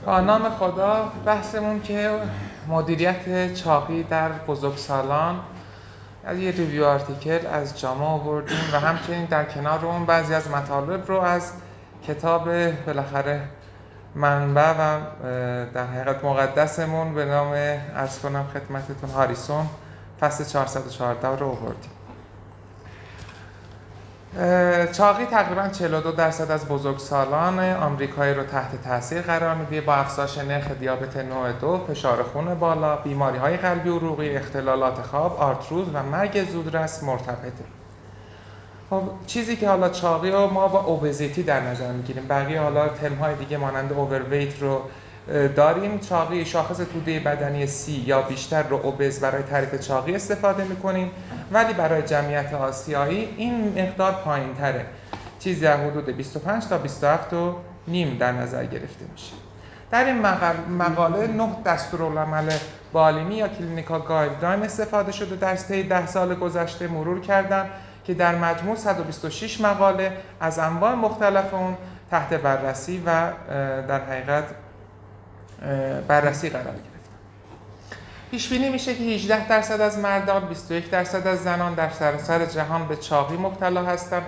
نام خدا. بحثمون که مدیریت چاقی در بزرگسالان، از یه ریویو آرتیکل از جاما آوردیم و همچنین در کنار اون بعضی از مطالب رو از کتاب بالاخره منبع و در حقیقت مقدسمون به نام عرض کنم خدمتتون هاریسون فصل 414 رو آوردیم. چاقی تقریباً 42% از بزرگسالان آمریکایی رو تحت تاثیر قرار میده با افزایش نرخ دیابت نوع 2، فشار خون بالا، بیماری‌های قلبی و عروقی، اختلالات خواب، آرتروز و مرگ زودرس مرتبطه. خب چیزی که حالا چاقی رو ما با اوبزیتی در نظر میگیریم، بقیه حالا ترم‌های دیگه مانند اوورویت رو داریم. چاقی شاخص توده بدنی C یا بیشتر رو اوبز برای تعریف چاقی استفاده میکنیم، ولی برای جمعیت آسیایی این مقدار پایین تره، چیزی در حدود 25 تا 27 و نیم در نظر گرفته میشه. در این مقاله 9 دستورالعمل بالینی یا کلینیکال گایدلاین استفاده شده در طی 10 سال گذشته مرور کردن که در مجموع 126 مقاله از انواع مختلف اون تحت بررسی و در حقیقت بررسی قرار گرفتن. پیش بینی میشه که 18% از مردان، 21% از زنان در سراسر جهان به چاقی مبتلا هستند.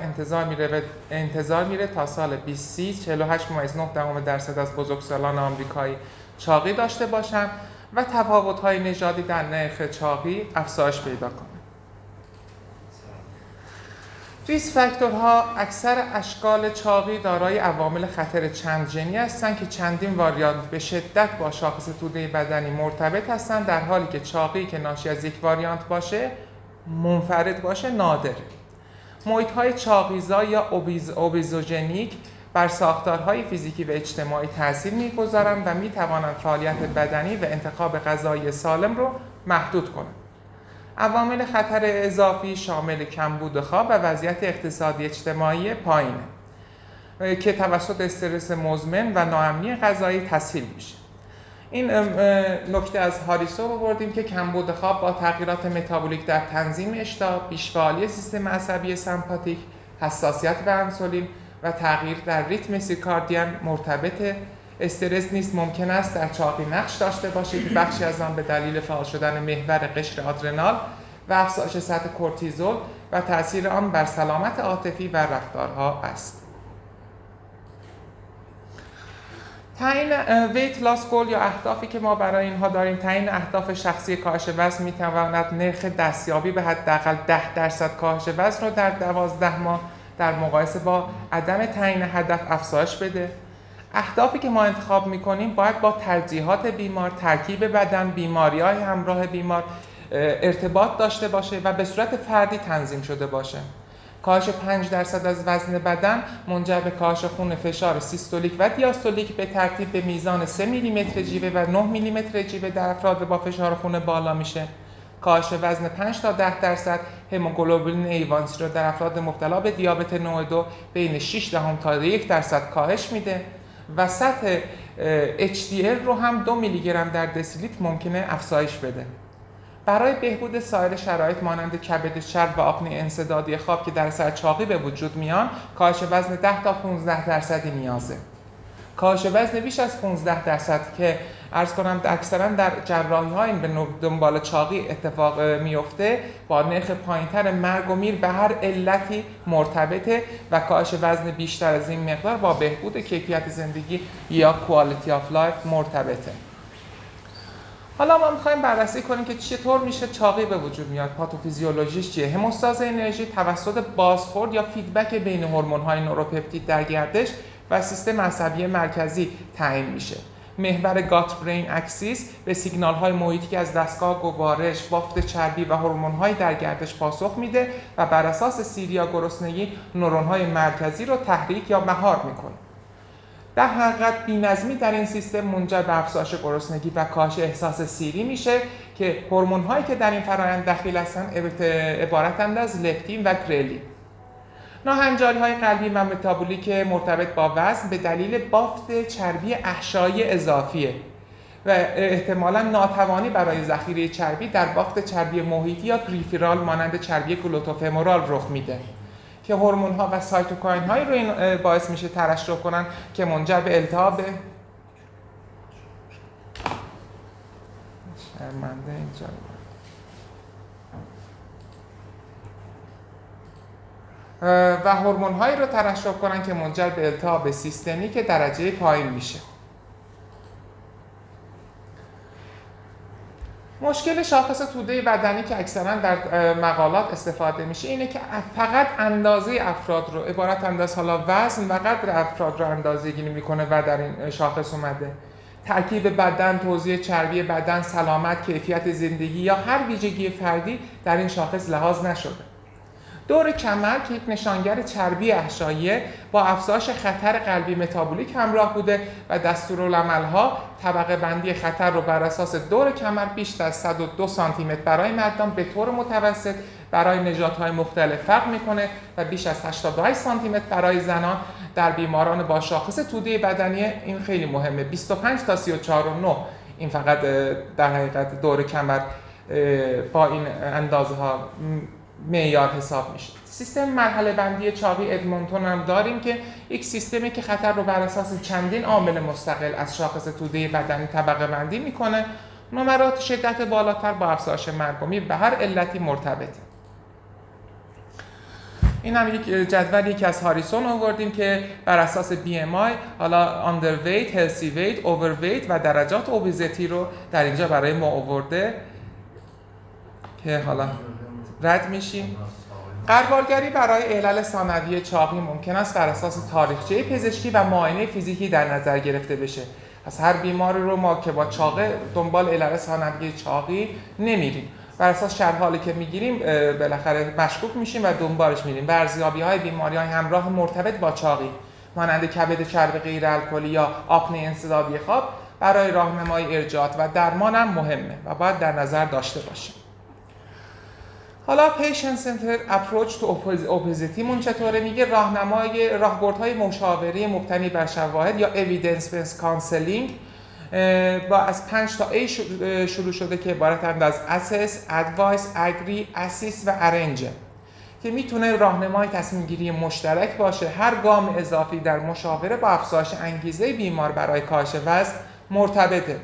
انتظار میره تا سال 2030 48.9% از بزرگسالان آمریکایی چاقی داشته باشند و تفاوت‌های نژادی در نرخ چاقی افزایش پیدا کنه. ریسک فاکتورها اکثر اشکال چاقی دارای عوامل خطر چند ژنی هستند که چندین واریانت به شدت با شاخص توده بدنی مرتبط هستند، در حالی که چاقی که ناشی از یک واریانت باشه منفرد باشه نادره. محیط‌های چاقیزا یا اوبیزوژنیک بر ساختارهای فیزیکی و اجتماعی تاثیر می‌گذارند و می‌توانند فعالیت بدنی و انتخاب غذایی سالم رو محدود کنند. عوامل خطر اضافی شامل کمبود خواب و وضعیت اقتصادی اجتماعی پایینه که توسط استرس مزمن و ناامنی غذایی تسهیل میشه. این نکته از هاریسون آوردیم که کمبود خواب با تغییرات متابولیک در تنظیم اشتها، بیش‌فعالی سیستم عصبی سمپاتیک، حساسیت به انسولین و تغییر در ریتم سیرکادین مرتبطه. استرس نیز ممکن است در چاقی نقش داشته باشه که بخشی از آن به دلیل فعال شدن محور قشر آدرنال و افزایش سطح کورتیزول و تأثیر آن بر سلامت عاطفی و رفتارها است. تعیین ویت لاس گول یا اهدافی که ما برای اینها داریم، تعیین اهداف شخصی کاهش وزن میتواند نرخ دستیابی به حداقل 10% کاهش وزن رو در 12 ماه در مقایسه با عدم تعیین هدف افزایش بده. اهدافی که ما انتخاب میکنیم باید با ترجیحات بیمار، ترکیب بدن، بیماری‌های همراه بیمار ارتباط داشته باشه و به صورت فردی تنظیم شده باشه. کاهش 5% از وزن بدن منجر به کاهش خون فشار سیستولیک و دیاستولیک به ترتیب به میزان 3 میلیمتر جیوه و 9 میلیمتر جیوه در افراد با فشار خون بالا میشه. کاهش وزن 5 تا 10% هموگلوبین A1C رو در افراد مبتلا به دیابت نوع 2 بین 6 تا 1% کاهش میده و سطح HDL رو هم 2 میلی گرم در دسیلیتر ممکنه افزایش بده. برای بهبود سایر شرایط مانند کبد چرب و آپنه انسدادی خواب که در اثر چاقی به وجود میان، کاهش وزن 10 تا 15% نیازه. کاهش وزن بیش از 15% که عرض کنم اکثرا در جراحی‌های به دنبال چاقی اتفاق میفته، با نرخ پایینتر مرگ و میر به هر علتی مرتبطه و کاهش وزن بیشتر از این مقدار با بهبود کیفیت زندگی یا کوالیتی آف لایف مرتبطه. حالا ما می‌خوایم بررسی کنیم که چطور میشه چاقی به وجود میاد. پاتوفیزیولوژیش چیه؟ هموستاز انرژی توسط بازخورد یا فیدبک بین هورمون‌های نوروپپتید در گردش و سیستم عصبی مرکزی تعیین میشه. محور گات برین اکسیس به سیگنال‌های محیطی که از دستگاه گوارش، بافت چربی و هورمون‌های در گردش پاسخ میده و بر اساس سیر یا گرسنگی نورون‌های مرکزی رو تحریک یا مهار میکنه. در حقیقت بی‌نظمی در این سیستم منجر به افزایش گرسنگی و کاهش احساس سیری میشه که هورمون‌هایی که در این فرآیند دخیل هستند عبارتند از لپتین و گرلین. ناهنجاری‌های قلبی و متابولیک مرتبط با وزن به دلیل بافت چربی احشایی اضافیه و احتمالاً ناتوانی برای ذخیره چربی در بافت چربی محیطی یا پریفرال مانند چربی گلوتوفرمورال رخ میده که هورمون‌ها و سایتوکاین‌هایی رو این باعث میشه ترشح کنن که منجر به التهاب شرمنده اینجا و هورمون‌هایی رو ترشح کنن که منجر به التهاب سیستمی که درجه پایین میشه. مشکل شاخص توده بدنی که اکثرا در مقالات استفاده میشه اینه که فقط اندازه افراد رو عبارتند از حالا وزن و قدر افراد رو اندازه‌گیری میکنه و در این شاخص اومده. ترکیب بدن، توزیع چربی بدن، سلامت، کیفیت زندگی یا هر ویژگی فردی در این شاخص لحاظ نشده. دور کمر که یک نشانگر چربی احشاییه با افزایش خطر قلبی متابولیک همراه بوده و دستورالعمل‌ها طبقه بندی خطر رو بر اساس دور کمر بیش از 102 سانتی متر برای مردان به طور متوسط برای نژادهای مختلف فرق میکنه و بیش از 88 سانتی متر برای زنان در بیماران با شاخص توده بدنی. این خیلی مهمه، 25 تا 34.9 این فقط در حقیقت دور کمر با این اندازه ها معیار حساب میشه. سیستم مرحله بندی چاقی ادمونتون هم داریم که یک سیستمی که خطر رو بر اساس چندین عامل مستقل از شاخص توده بدنی طبقه بندی میکنه. نمرات شدت بالاتر با افزایش مرگومی به هر علتی مرتبطه. این هم یک جدولی که از هاریسون آوردیم که بر اساس BMI حالا underweight, healthy weight, overweight و درجات اوبیزیتی رو در اینجا برای ما آورده که حالا رد میشیم. قربالگری برای علل ثانویه چاقی ممکن است بر اساس تاریخچه پزشکی و معاینه فیزیکی در نظر گرفته بشه. پس هر بیماری رو ما که با چاقه دنبال علل ثانویه چاقی نمیریم. بر اساس شرح حالی که میگیریم بالاخره مشکوک میشیم و دنبالش میریم. ارزیابی‌های بیماری‌های همراه مرتبط با چاقی مانند کبد چرب غیر الکلی یا آپنه انسدادی خواب برای راهنمای ارجاعات و درمان هم مهمه و باید در نظر داشته باشیم. حالا patient centered approach to obesity مون چطوره؟ میگه راهبردهای مشاوره مبتنی بر شواهد یا evidence based counseling با از 5 تا A شروع شده که عبارتند از assess, advise, agree, assist و arrange که میتونه راهنمای تصمیم گیری مشترک باشه. هر گام اضافی در مشاوره با افزایش انگیزه بیمار برای کاهش وزن مرتبطه.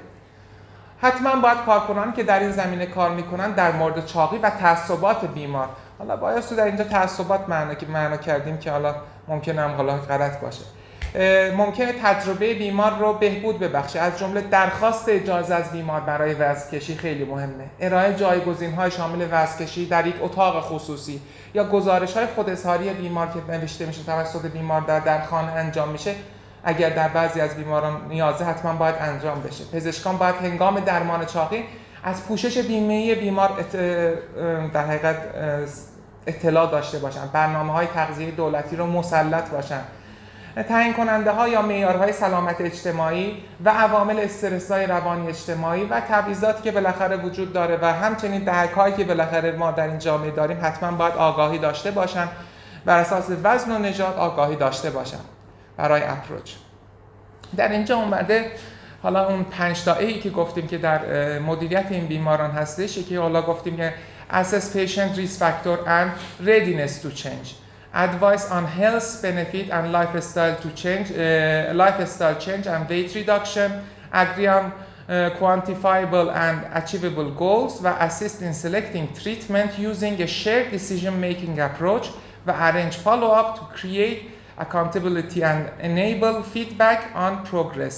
حتما باید کارکنانی که در این زمینه کار میکنن در مورد چاقی و تعصبات بیمار، حالا باید در اینجا تعصبات معنا کردیم که حالا ممکنه هم حالا غلط باشه، ممکنه تجربه بیمار رو بهبود ببخشه. از جمله درخواست اجازه از بیمار برای وزن‌کشی خیلی مهمه. ارائه جایگزین‌های شامل وزن‌کشی در یک اتاق خصوصی یا گزارش‌های خوداظهاری بیمار که نوشته میشه توسط بیمار در خانه انجام میشه. اگر در بعضی از بیماران نیازه حتما باید انجام بشه. پزشکان باید هنگام درمان چاقی از پوشش بیمه‌ای بیمار در حقیقت اطلاع داشته باشن، برنامه‌های تغذیه دولتی رو مسلط باشن. تعیین کننده ها یا معیارهای سلامت اجتماعی و عوامل استرس‌های روانی اجتماعی و تبعیضاتی که بالاخره وجود داره و همچنین دهک‌هایی که بالاخره ما در این جامعه داریم حتما باید آگاهی داشته باشن، بر اساس وزن و نژاد آگاهی داشته باشن برای اپروچ. در اینجا اومده حالا اون 5 تا ای که گفتیم که در مدیریت این بیماران هستش، که حالا گفتیم که assess patient risk factor and readiness to change, advice on health benefit and lifestyle change and weight reduction, agree on quantifiable and achievable goals و assist in selecting treatment using a shared decision making approach و arrange follow up to create accountability and enable feedback on progress.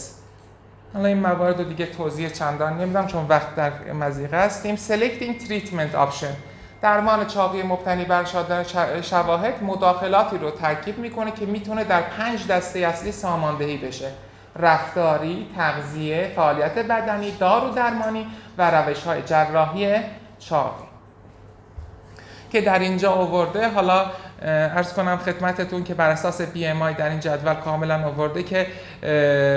حالا این موارد رو دیگه توضیح چندان نمیدم چون وقت در مضیقه هستیم. selecting treatment option، درمان چاقی مبتنی بر شواهد مداخلاتی رو ترکیب میکنه که میتونه در 5 دسته اصلی ساماندهی بشه: رفتاری، تغذیه، فعالیت بدنی، دارو درمانی و روش‌های جراحی چاقی که در اینجا آورده. حالا عرض کنم خدمتتون که بر اساس BMI در این جدول کاملا آورده که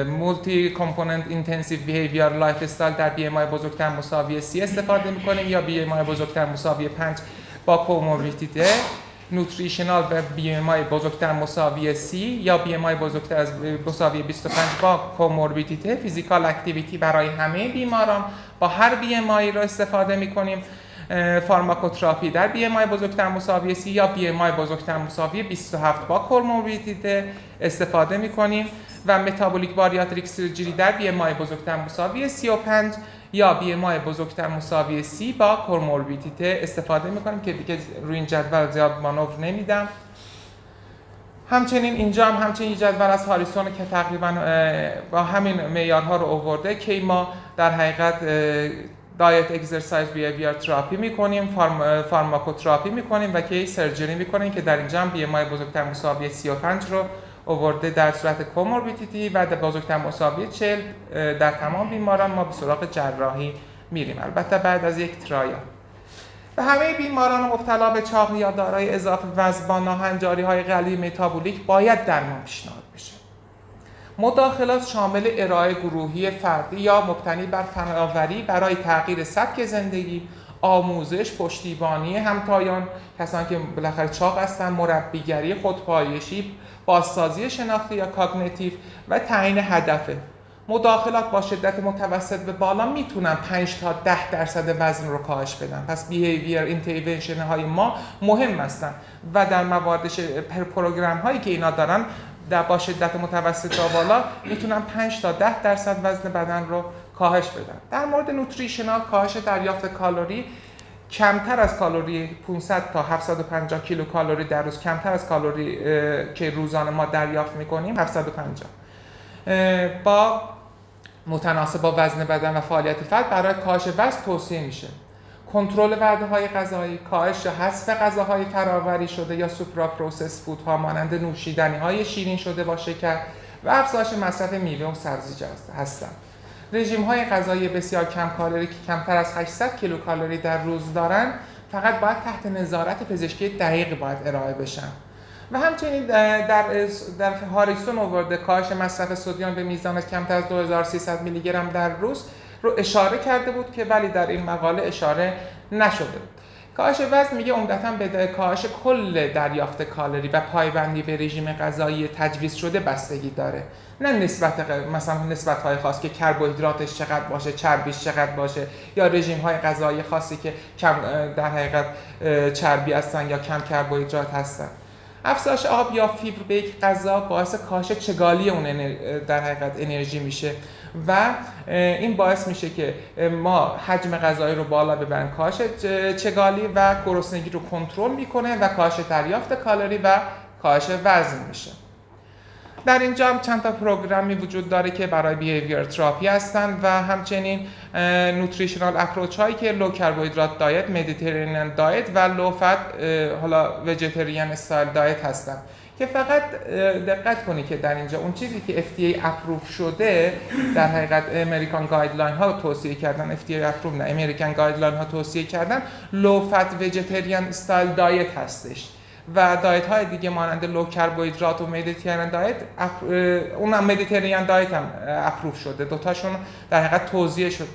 مولتی کامپوننت اینتنسیو بیهیویر لایف استایل در BMI بزرگتر مساوی 30 استفاده میکنیم یا BMI بزرگتر مساوی 5 با کوموربیدیته، نوتریشنال و BMI بزرگتر مساوی 30 یا BMI بزرگتر از مساوی 25 با کوموربیدیته. فیزیکال اکتیویتی برای همه بیماران با هر BMI رو استفاده میکنیم. فارماکوتراپی در BMI بزرگتر مساوی 30 یا BMI بزرگتر مساوی 27 با کوموربیدیته استفاده می‌کنیم و متابولیک باریاتریک سرجری در BMI بزرگتر مساوی 35 یا BMI بزرگتر مساوی 30 با کوموربیدیته استفاده میکنیم که دیگه روی این جدول زیاد مانور نمیدم. همچنین اینجا هم همچنین جدول از هاریسون که تقریبا با همین معیارها رو آورده که ما در حقیقت دایت اکسرسایز بیهیویر تراپی میکنیم، فارماکوتراپی میکنیم و که سرجری میکنیم که در اینجا هم BMI بزرگتر مساوی 35 رو آورده در صورت کوموربیدیتی و در بزرگتر مساوی 40 در تمام بیماران ما به سراغ جراحی میریم، البته بعد از یک ترایال. و همه بیماران مبتلا به چاقی یا دارای اضافه وزن با ناهنجاری‌های قلبی متابولیک باید درمان پیشنهاد بشه. مداخلات شامل ارائه گروهی فردی یا مبتنی بر فناوری برای تغییر سبک زندگی، آموزش، پشتیبانی همتایان، کسانی که بالاخره چاق هستن، مربیگری خودپایشی، بازسازی شناختی یا کاگنیتیو و تعیین هدفه. مداخلات با شدت متوسط به بالا میتونن 5 تا 10% وزن رو کاهش بدن. پس بیهیویر اینترونشن های ما مهم هستن و در موارد پروگرام هایی که اینا دارن با شدت متوسط تا بالا میتونن 5 تا 10% وزن بدن رو کاهش بدن. در مورد نوتریشنال کاهش دریافت کالری کمتر از کالری 500 تا 750 کیلو کالری در روز، کمتر از کالری که روزانه ما دریافت میکنیم 750 با متناسب با وزن بدن و فعالیت فرد برای کاهش وزن توصیه میشه. کنترل وعده‌های غذایی، کاهش یا حذف غذاهای فرآوری شده یا سوپرا پروسس فودها مانند نوشیدنی‌های شیرین شده با شکر و افزایش مصرف میوه و سبزیجات هستند. رژیم‌های غذایی بسیار کم کالری که کمتر از 800 کیلوکالری در روز دارند فقط باید تحت نظارت پزشکی دقیق باید ارائه بشن. و همچنین در هاریسون آورده کاهش مصرف سدیم به میزان کمتر از 2300 میلی گرم در روز رو اشاره کرده بود که ولی در این مقاله اشاره نشده. کاهش وزن میگه عمدتاً به کاهش کل دریافت کالری و پایبندی به رژیم غذایی تجویز شده بستگی داره، نه مثلا نسبت‌های خاص که کربوهیدراتش چقدر باشه، چربیش چقدر باشه یا رژیم‌های غذایی خاصی که کم در حقیقت چربی هستن یا کم کربوهیدرات هستن. افزایش آب یا فیبر به یک غذا باعث کاهش چگالی اون در حقیقت انرژی میشه و این باعث میشه که ما حجم غذایی رو بالا ببریم، کاهش چگالی و گرسنگی رو کنترل میکنه و کاهش دریافت کالری و کاهش وزن میشه. در اینجا هم چند تا پروگرامی وجود داره که برای بیهیویر تراپی هستن و همچنین نوتریشنال اپروچ هایی که لو کربوهیدرات دایت، مدیترینین دایت و لو فت حالا ویجیتریان استایل دایت هستن که فقط دقت کنی که در اینجا اون چیزی که FDA اپروف شده در حقیقت امریکن گایدلاین ها توصیه کردن، FDA اپروف نه، امریکن گایدلاین ها توصیه کردن لو فت ویجیتریان استایل دایت هستش و دایت های دیگه مانند لو کربوهیدرات و مدیترینین دایت اونم مدیترینین دایت هم اپروف شده، دوتاشون در حقیقت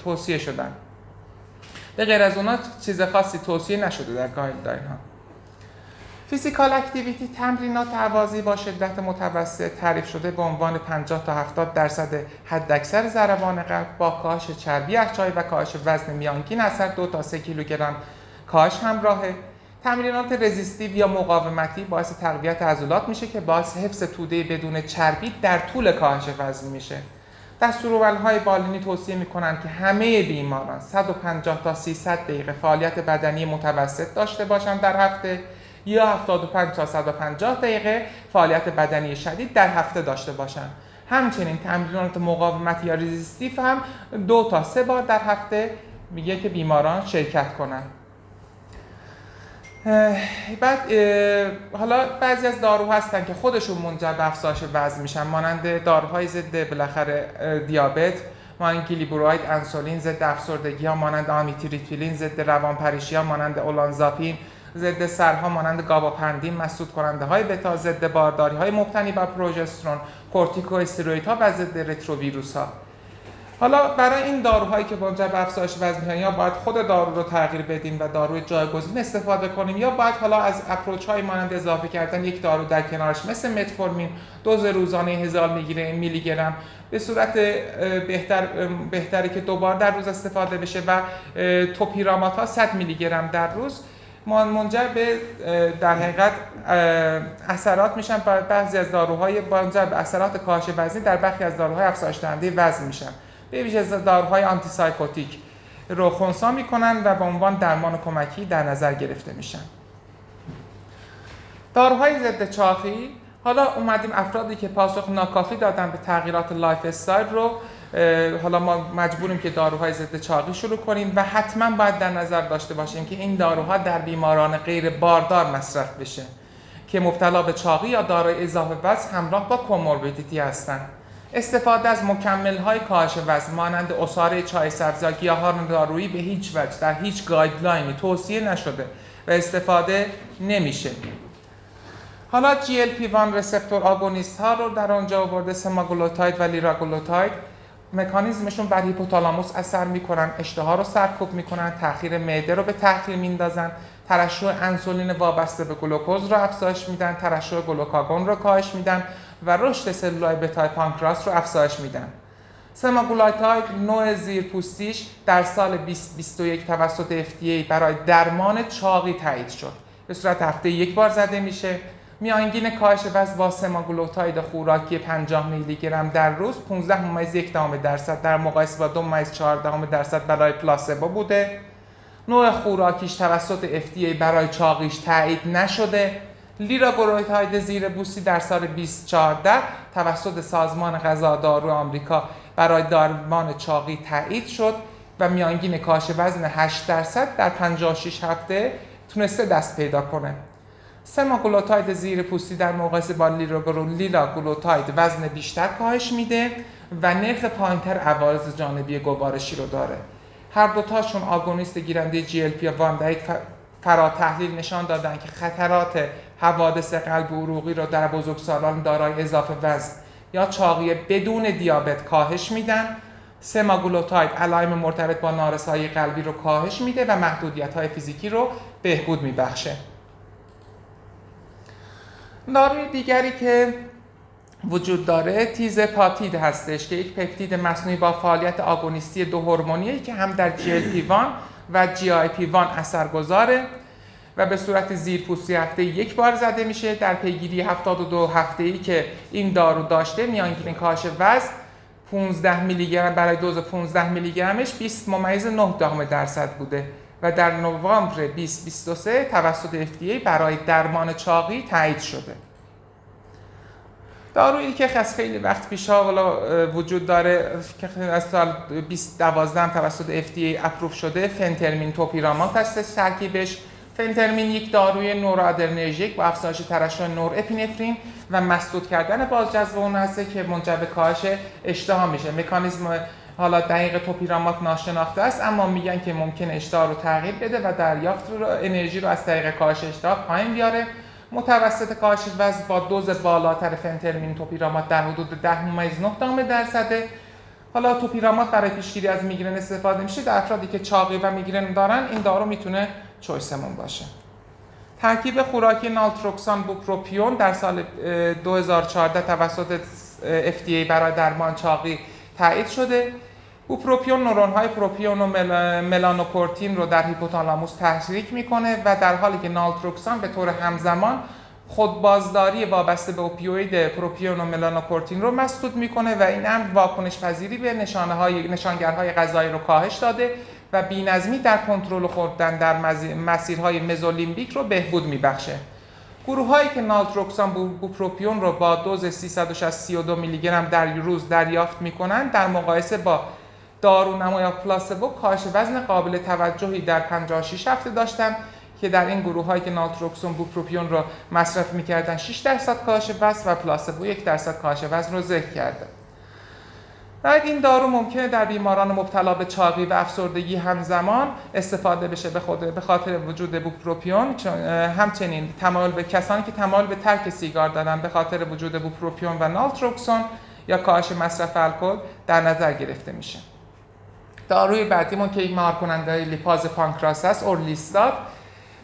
توصیه شدن. به غیر از اونا چیز خاصی توصیه نشده در گایدلاین ها. فیزیکال اکتیویتی تمرینات هوازی با شدت متوسط تعریف شده به عنوان 50 تا 70% حداکثر ضربان قلب با کاهش چربی یخچال و کاهش وزن میانگین اثر 2 تا 3 کیلوگرم کاهش همراهه. تمرینات رزیستیو یا مقاومتی باعث تقویت عضلات میشه که باعث حفظ توده بدون چربی در طول کاهش وزن میشه. دستورالعمل‌های بالینی توصیه میکنن که همه بیماران 150 تا 300 دقیقه فعالیت بدنی متوسط داشته باشند در هفته یا 75 تا 150 دقیقه فعالیت بدنی شدید در هفته داشته باشند. همچنین تمرینات مقاومتی یا رزیستیو هم 2 تا 3 بار در هفته میگه که بیماران شرکت کنند. بعد حالا بعضی از دارو هستن که خودشون منجر به افزایش وزن میشن، مانند داروهای ضد بالاخره دیابت، مانند گلیبوروید، انسولین، ضد افسردگی ها مانند آمیتریپتیلین، ضد روانپریشی ها مانند اولانزاپین، ضد سرها مانند گاباپندین، مسدود کننده های بتا، ضد بارداری های مبتنی بر پروژسترون، کورتیکواستروئیدها و ضد رتروویروس ها. حالا برای این داروهایی که منجر به افزایش وزن میشن یا باید خود دارو رو تغییر بدیم و داروی جایگزین استفاده کنیم یا باید حالا از اپروچ های مانند اضافه کردن یک دارو در کنارش مثل متفورمین دوز روزانه 1000 میلی گرم به صورت بهتری که 2 بار در روز استفاده بشه و توپیرامات ها 100 میلی گرم در روز منجر به در حقیقت اثرات میشن. بعضی از داروهای منجر به اثرات کاهش وزنی در برخی از داروهای افزایش دهنده وزن میشن، به ویژه داروهای آنتی سایکوتیک رو خنثی میکنن و به عنوان درمان کمکی در نظر گرفته میشن. داروهای ضد چاقی، حالا اومدیم افرادی که پاسخ ناکافی دادن به تغییرات لایف استایل رو، حالا ما مجبوریم که داروهای ضد چاقی شروع کنیم و حتما باید در نظر داشته باشیم که این داروها در بیماران غیر باردار مصرف بشه که مبتلا به چاقی یا دارای اضافه وزن همراه با کوموربیدیتی هستند. استفاده از مکمل‌های کاهش وزن مانند عصاره چای سبزی یا گیاهان دارویی به هیچ وجه در هیچ گایدلاینی توصیه نشده و استفاده نمیشه. حالا GLP-1 رسپتور آگونیست ها رو در آنجا آورده، سماگلوتاید و لیراگلوتاید. مکانیزمشون بر هیپوتالاموس اثر میکنن، اشتها رو سرکوب میکنن، تأخیر معده رو به تأخیر میندازن، ترشح انسولین وابسته به گلوکوز رو افزایش میدن، ترشح گلوکاگون رو کاهش میدن و رشد سلولای بتای پانکراس رو افزایش میدن. سماگلوتاید نوع زیرپوستیش در سال 2021 توسط FDA برای درمان چاقی تایید شد. به صورت هفته یک بار زده میشه. میانگین کاهش وزن با سماگلوتاید خوراکی 50 میلی گرم در روز 15.1% در مقایسه با 2.14% برای پلاسبو بوده. نوع خوراکیش توسط FDA برای چاقیش تایید نشده. لیراگلوتاید زیرپوستی در سال 2014 توسط سازمان غذا و دارو آمریکا برای درمان چاقی تایید شد و میانگین کاهش وزن 8% در 56 هفته تونسته دست پیدا کنه. سماگلوتاید زیرپوستی در مقایسه با لیراگلوتاید وزن بیشتر کاهش میده و نرخ پایینتر عوارض جانبی گوارشی رو داره. هر دوتاشون آگونیست گیرنده GLP-1 در یک فراتحلیل نشان دادن که خطرات حوادث قلب و عروقی رو در بزرگسالان دارای اضافه وزن یا چاقی بدون دیابت کاهش میدن. سماگلوتاید علائم مرتبط با نارسایی قلبی رو کاهش میده و محدودیت‌های فیزیکی رو بهبود میبخشه. داروی دیگری که وجود داره تیزپاتید هستش که یک پپتید مصنوعی با فعالیت آگونیستی دو هورمونیه که هم در GLP-1 و GIP-1 اثرگذاره و به صورت زیرپوستی هفته یک بار زده میشه. در پیگیری 72 هفته‌ای که این دارو داشته میانگین کاهش وزن 15 میلی گرم برای دوز 15 میلی گرمش 20.9% بوده و در نوامبر 2023 توسط FDA برای درمان چاقی تایید شده. دارویی که خیلی وقت پیشا وجود داره که از سال 2012 توسط FDA اپروف شده، فنترمین توپیرامات هست ترکیبش. فنترمین یک داروی نورادرنرژیک با افزایش ترشح نورپینفرین و مسدود کردن بازجذب اون هست که منجر به کاهش اشتها میشه. مکانیزم حالا دقیق توپیرامات ناشناخته است، اما میگن که ممکن اشتها رو تغییر بده و دریافت انرژی رو از طریق کاهش اشتها پایین بیاره. متوسط کاهش وزن با دوز بالاتر فنترمین توپیرامات در حدود 10.9%. حالا توپیرامات برای پیشگیری از میگرن استفاده میشه. در افرادی که چاقی و میگرن دارن این دارو میتونه چویسمون باشه. ترکیب خوراکی نالتروکسان بوپروپیون در سال 2014 توسط FDA برای درمان چاقی تایید شده. بوپروپیون نورون‌های پروپیون و ملانوکورتین رو در هیپوتالاموس تحریک میکنه و در حالی که نالتروکسان به طور همزمان خودبازداری وابسته به اوپیوید پروپیون و ملانوکورتین رو مسدود میکنه و این امر واکنش پذیری به نشانگرهای غذایی رو کاهش داده و بی‌نظمی در کنترل خوردن در مسیرهای مزولیمبیک رو بهبود میبخشه. گروه‌هایی که نالتروکسان بوپروپیون رو با دوز 362 میلی گرم در روز دریافت میکنن در مقایسه با دارونما یا پلاسبو کاهش وزن قابل توجهی در 56 هفته داشتن که در این گروه‌هایی که نالتروکسون بوپروپیون رو مصرف می‌کردن 6% کاهش وزن و پلاسبو 1% کاهش وزن رو ذکر کردن. بعد این دارو ممکنه در بیماران مبتلا به چاقی و افسردگی همزمان استفاده بشه به خاطر وجود بوپروپیون، همچنین تمایل به کسانی که تمایل به ترک سیگار دارن به خاطر وجود بوپروپیون و نالتروکسون یا کاهش مصرف الکل در نظر گرفته میشه. داروی بعدیمون که یک مهار کننده لیپاز پانکراس است، اورلیستات،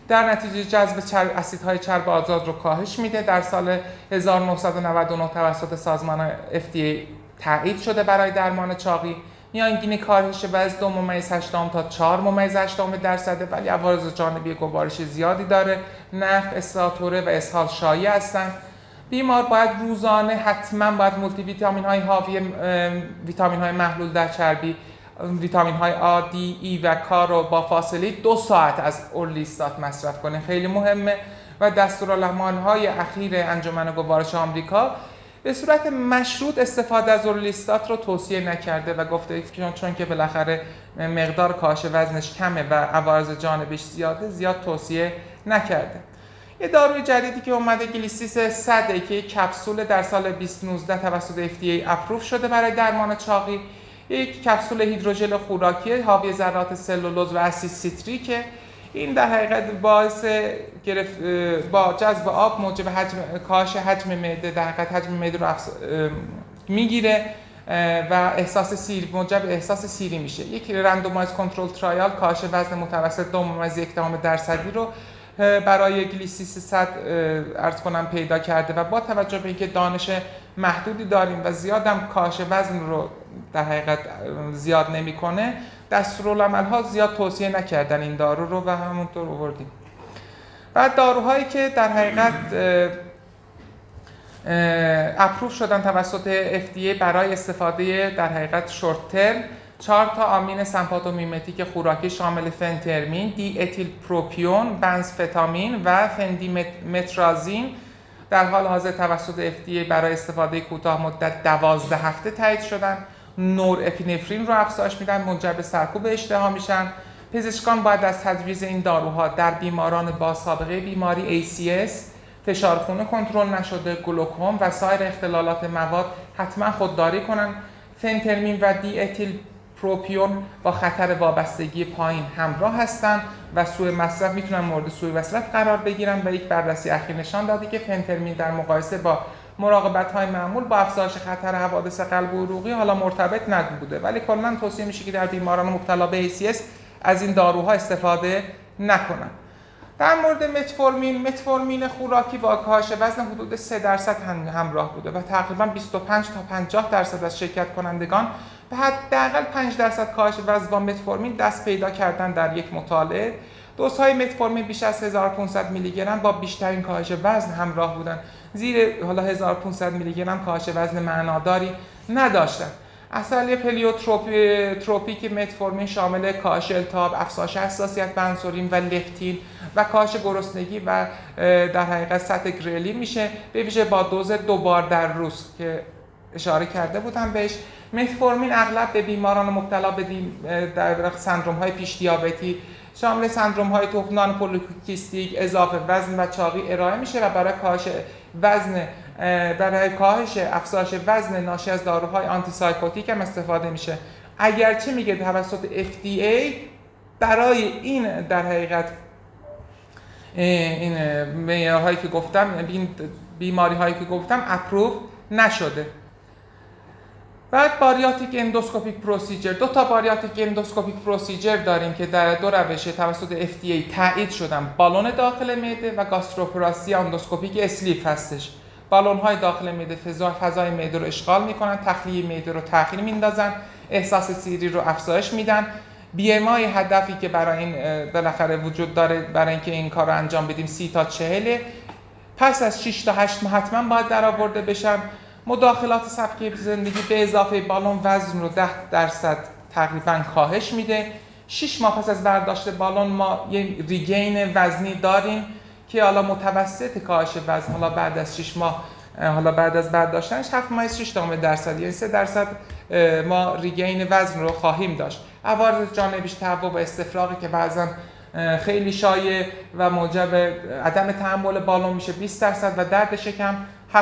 در نتیجه جذب اسیدهای چرب آزاد رو کاهش میده. در سال 1999 توسط سازمان FDA تایید شده برای درمان چاقی. میانگین کاهش وزن 2.8 تا 4.8%، ولی عوارض جانبی گوارشی زیادی داره. نفع، استاتوره و اسهال شایع هستند. بیمار باید روزانه حتما مولتی ویتامین های حاوی ویتامین های محلول در چربی ویتامین های آ، دی، ای و کا رو با فاصله 2 ساعت از اورلیستات مصرف کنید. خیلی مهمه. و دستورالعمل‌های اخیر انجمن گوارش آمریکا به صورت مشروط استفاده از اورلیستات رو توصیه نکرده و گفته چون که بالاخره مقدار کاهش وزنش کمه و عوارض جانبیش زیاده، زیاد توصیه نکرده. یه داروی جدیدی که اومده گلیسیس 100 که یک کپسول در سال 2019 توسط FDA اپروو شده برای درمان چاقی. یک کپسول هیدروژل خوراکی حاوی ذرات سلولوز و اسید سیتریکه. این در حقیقت باعث با جذب آب موجب کاهش حجم معده، در حقیقت حجم معده رو میگیره و موجب احساس سیری میشه. یک رندومایز کنترل ترایال کاهش وزن متوسط 2.1% رو برای گلیسیس 100 عرض کنم پیدا کرده و با توجه به اینکه دانش محدودی داریم و زیادم کاهش وزن رو در حقیقت زیاد نمیکنه، دستورالعمل‌ها زیاد توصیه نکردن این دارو رو و همونطور آوردیم. بعد داروهایی که در حقیقت اپروو شدن توسط FDA برای استفاده در حقیقت شورت ترم، 4 تا آمین سمپاتومیمتیک خوراکی شامل فنترمین، دی اتیل پروپیون، بنزفتامین و فندیمترازین در حال حاضر توسط FDA برای استفاده کوتاه مدت 12 هفته تایید شدن. نور اپینفرین رو افزایش میدن، منجر به سرکوب اشتها میشن. پزشکان باید از تجویز این داروها در بیماران با سابقه بیماری ACS، فشار خون کنترل نشده، گلوکوم و سایر اختلالات مواد حتما خودداری کنن. فنترمین و دی اتیل پروپیون با خطر وابستگی پایین همراه هستند و سوء مصرف میتونن مورد سوء مصرف قرار بگیرن و یک بررسی اخیر نشان داده که فنترمین در مقایسه با مراقبت‌های معمول با افزایش خطر حوادث قلب و عروقی حالا مرتبط نبوده، ولی کلاً توصیه میشه که در بیماران مبتلا به ACS از این داروها استفاده نکنن. در مورد متفورمین خوراکی با کاهش وزن حدود 3% همراه بوده و تقریباً 25 تا 50% از شرکت کنندگان به حداقل 5% کاهش وزن با متفورمین دست پیدا کردن در یک مطالعه. دوزهای متفورمین بیش از 1500 میلی گرم با بیشترین کاهش وزن همراه بودند. زیر 1500 میلی گرم کاهش وزن معناداری نداشتند. اصلی پلیوتروپیک متفورمین شامل کاهش التهاب، افزایش حساسیت به انسولین و لپتین و کاهش گرسنگی و در حقیقت سطح گریلین میشه، به ویژه با دوز 2 بار در روز که اشاره کرده بودم بهش. متفورمین اغلب به بیماران مبتلا به در سندروم‌های پیش دیابتی شامل سندروم‌های تخمدان پولیکیستیک، اضافه وزن و چاقی ارائه میشه و برای کاهش افزایش وزن ناشی از داروهای آنتی سایکوتیک هم استفاده میشه. اگرچه میگه توسط FDA برای این در حقیقت این معیارهایی که گفتم، این بیماری‌هایی که گفتم اپروو نشده. بعد باریاتیک اندوسکوپیک پروسیجر، 2 تا باریاتیک اندوسکوپیک پروسیجر داریم که در 2 روش توسط FDA تایید شدن: بالون داخل معده و گاستروپلاستی اندوسکوپیک اسلیپ هستش. بالون‌های داخل معده فضای معده رو اشغال می‌کنن، تخلیه معده رو تأخیر میندازن، احساس سیری رو افزایش میدن. BMI هدفی که برای این بالاخره وجود داره برای اینکه این کار رو انجام بدیم 30 تا 40، پس از 6 تا 8 ماه حتما باید درآورده بشن. مداخلات سبک زندگی به اضافه بالون وزن رو 10% تقریبا کاهش میده. 6 ماه پس از برداشت بالون ما یه ریگین وزنی داریم که حالا متوسط کاهش وزن حالا بعد از 6 ماه، حالا بعد از برداشتنش 7.6%، یعنی 3% ما ریگین وزن رو خواهیم داشت. عوارض جانبیش تهوع و استفراغی که بعضا خیلی شایع و موجب عدم تحمل بالون میشه 20% و درد شکم 7%.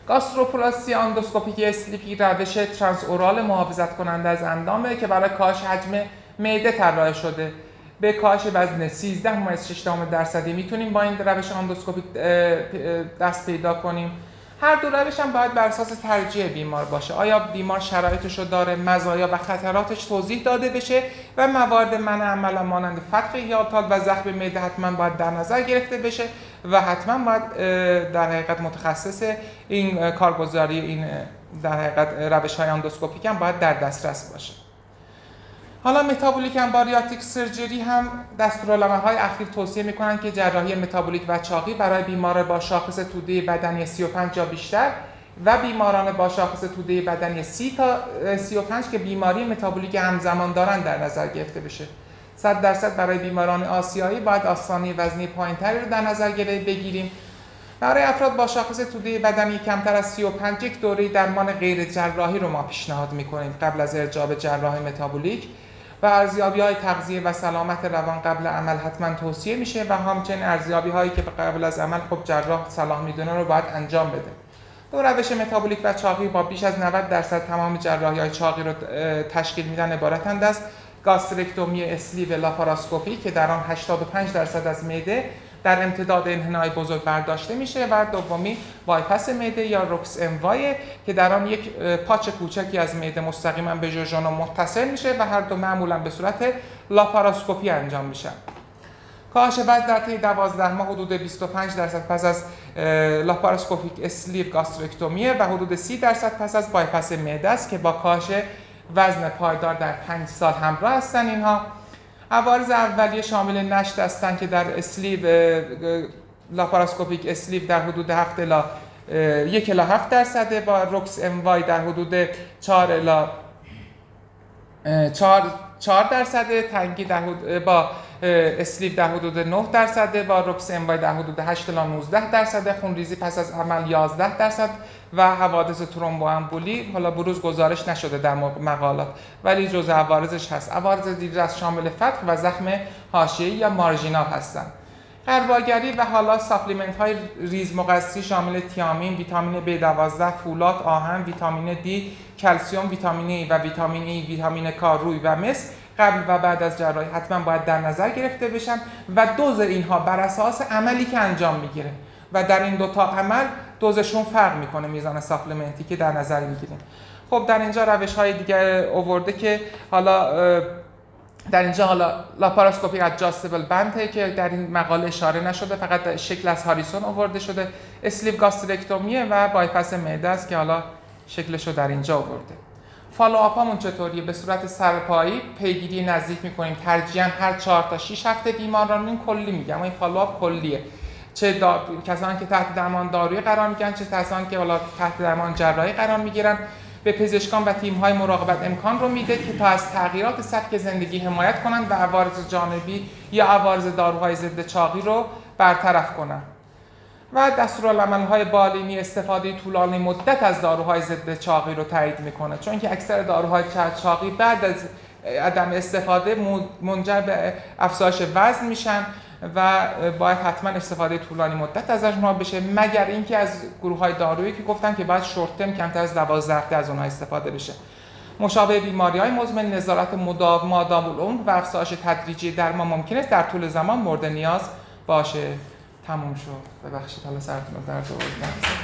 گاستروپلاستی اندوسکوپیک اسلیپی روش ترانس اورال محافظت کننده از اندامه که برای کاهش حجم معده طراحی شده. به کاهش وزن 13.6% میتونیم با این روش اندوسکوپیک دست پیدا کنیم. هر دو روش هم باید بر اساس ترجیح بیمار باشه. آیا بیمار شرایطش رو داره، مزایا و خطراتش توضیح داده بشه و موارد منع عمل مانند فتق یالتال و زخم معده حتما باید در نظر گرفته بشه و حتما باید در حقیقت متخصص این کارگزاری این در حقیقت روش‌های اندوسکوپیک هم باید در دسترس باشه. حالا متابولیک باریاتریک سرجری هم دستورالعمل‌های اخیر توصیه می‌کنند که جراحی متابولیک و چاقی برای بیمار با شاخص توده بدنی 35 یا بیشتر و بیماران با شاخص توده بدنی 30 تا 35 که بیماری متابولیک همزمان دارن در نظر گرفته بشه. 100% برای بیماران آسیایی باید آستانه وزنی پایین‌تری رو در نظر بگیریم. برای افراد با شاخص توده بدنی کمتر از 35 یک دوره درمان غیر جراحی رو ما پیشنهاد می‌کنیم قبل از ارجاع به جراح متابولیک و ارزیابی‌های تغذیه و سلامت روان قبل عمل حتما توصیه میشه و همچنین ارزیابی‌هایی که قبل از عمل خب جراح صلاح میدونه رو باید انجام بده. دو روش متابولیک و چاقی با بیش از 90% تمام جراحی‌های چاقی رو تشکیل میدن عبارتند از گاسترکتومی اسلیو لاپاراسکوپی که در آن 85% از معده در امتداد انحنای بزرگ برداشته میشه و دومی بایپاس معده یا روکس ام وای که در آن یک پاچ کوچکی از معده مستقیما به ژوژن متصل میشه و هر دو معمولا به صورت لاپاراسکوپی انجام میشن. کاهش وزن در طی 12 ماه حدود 25% پس از لاپاراسکوپیک اسلیو گاسترکتومی و حدود 30% پس از بایپاس معده است که با کاهش وزن پایدار در 5 سال همراه هستند. اینها عوارض اولیه شامل نشت هستند که در اسلیو لاپاراسکوپیک اسلیو در حدود 7 الی 1 الی 7% با روکس ام وای در حدود 4 الی 4% تنگی در حدود با اسلیو در حدود 9% با روکس ام وای در حدود 8 الی 19%، خونریزی پس از عمل 11% و حوادث ترومبوامبولی حالا بروز گزارش نشده در مقالات ولی جزء عوارضش هست. عوارض دیگر از شامل فتق و زخم حاشیه‌ای یا مارژینال هستند. غرباگری و حالا ساپلیمنت های ریز مغذی شامل تیامین، ویتامین B12، فولاد، آهن، ویتامین D، کلسیم، ویتامین A و ویتامین E، ویتامین K، روی و مس قبل و بعد از جراحی حتما باید در نظر گرفته بشن و دوز اینها بر اساس عملی که انجام میگیره و در این دوتا عمل دوزشون فرق میکنه میزان ساپلیمنتی که در نظر میگیریم. خب در اینجا روش های دیگه آورده که حالا در اینجا لاپاراسکوپی ادجاستبل بنده که در این مقاله اشاره نشده، فقط شکل از هاریسون آورده شده، اسلیو گاسترکتومیه و بایپاس معده است که حالا شکلش رو در اینجا آورده. فالوآپمون چطوریه؟ به صورت سرپایی پیگیری نزدیک میکنیم، ترجیحاً هر 4 تا 6 هفته بیماران، این کلی میگم، این فالوآپ کلیه، چه کسانی که تحت درمان دارویی قرار میگیرن چه کسانی که حالا تحت درمان جراحی قرار میگیرن. به پزشکان و تیم‌های مراقبت امکان رو میده که تا از تغییرات سبک زندگی حمایت کنند و عوارض جانبی یا عوارض داروهای ضد چاقی رو برطرف کنند. و دستورالعمل‌های بالینی استفاده طولانی مدت از داروهای ضد چاقی رو تایید میکنه، چون که اکثر داروهای چاقی بعد از عدم استفاده منجر به افزایش وزن میشن و باید حتما استفاده طولانی مدت ازشون بشه، مگر اینکه از گروه‌های دارویی که گفتن که باید شورت ترم کمتر از 12 هفته از اونها استفاده بشه. مشابه بیماری‌های مزمن نظارت مداوم العمر و افزایش تدریجی درمان ممکن است در طول زمان مورد نیاز باشه. تموم شد. ببخشید حالا سرتون رو درد آوردم.